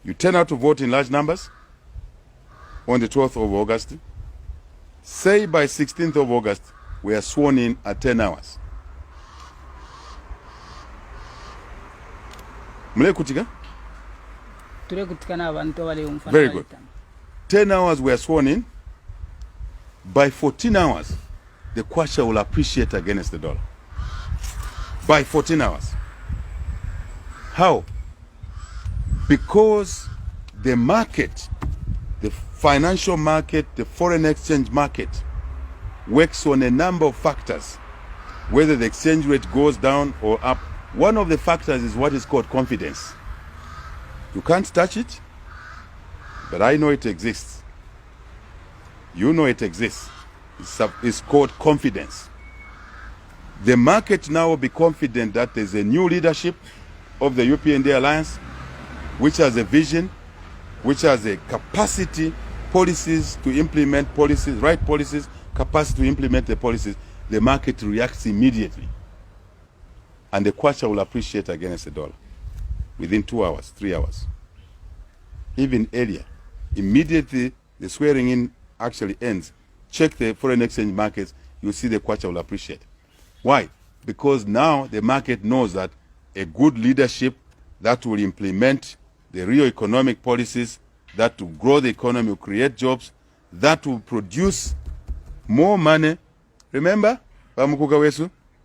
You turn out to vote in large numbers on the 12th of August. Say by 16th of August, we are sworn in at 10 hours. Very good. 10 hours we are sworn in. By 14 hours, the kwacha will appreciate against the dollar. By 14 hours. How? Because the market, the financial market, the foreign exchange market, works on a number of factors, whether the exchange rate goes down or up. One of the factors is what is called confidence. You can't touch it, but I know it exists. You know it exists. It's called confidence. The market now will be confident that there's a new leadership of the UPND Alliance, which has a vision, which has a capacity, policies to implement policies, right policies, capacity to implement the policies. The market reacts immediately. And the kwacha will appreciate against the dollar within 2 hours, 3 hours. Even earlier. Immediately the swearing in actually ends. Check the foreign exchange markets, you see the kwacha will appreciate. Why? Because now the market knows that a good leadership that will implement the real economic policies, that will grow the economy, will create jobs, that will produce more money. Remember,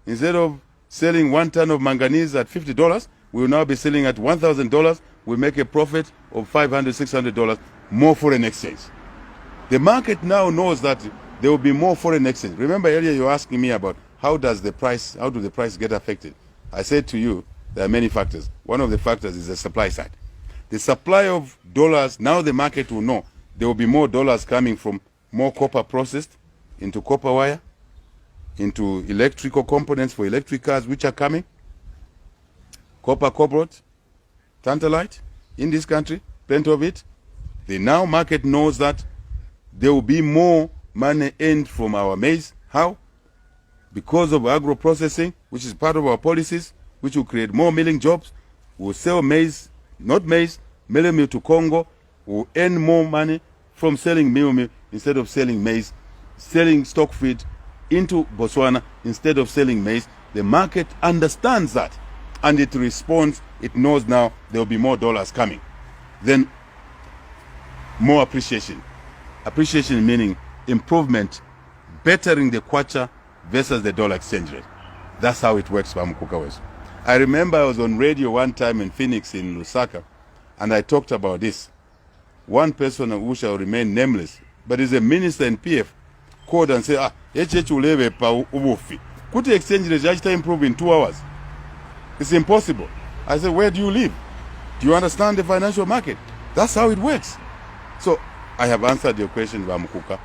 instead of selling 1 ton of manganese at $50, we will now be selling at $1,000. We make a profit of $500, $600, more foreign exchange. The market now knows that there will be more foreign exchange. Remember earlier you were asking me about how do the price get affected? I said to you, there are many factors. One of the factors is the supply side. The supply of dollars, now the market will know there will be more dollars coming from more copper processed into copper wire, into electrical components for electric cars which are coming, copper, cobalt, tantalite in this country, plenty of it. The now market knows that there will be more money earned from our maize. How? Because of agro-processing, which is part of our policies, which will create more milling jobs. We'll sell maize, not maize, milling meal to Congo. We'll earn more money from selling meal instead of selling maize, selling stock feed into Botswana instead of selling maize. The market understands that and it responds. It knows now there will be more dollars coming. Then more appreciation. Appreciation meaning improvement, bettering the kwacha versus the dollar exchange rate. That's how it works for Mukuka. I remember I was on radio one time in Phoenix in Lusaka, and I talked about this. One person who shall remain nameless, but is a minister in PF, called and said, could the exchange rate improve in 2 hours? It's impossible. I said, where do you live? Do you understand the financial market? That's how it works. So I have answered your question, Bamukuka.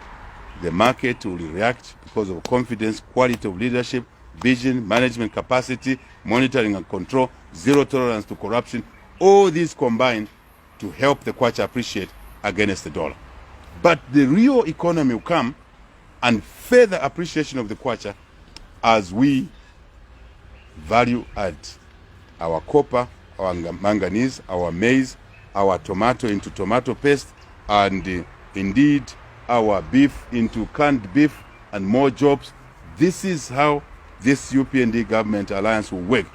The market will react because of confidence, quality of leadership, vision, management capacity, monitoring and control, zero tolerance to corruption. All these combine to help the kwacha appreciate against the dollar. But the real economy will come and further appreciation of the kwacha as we value add our copper, our manganese, our maize, our tomato into tomato paste, and indeed our beef into canned beef and more jobs. This is how this UPND government alliance will work.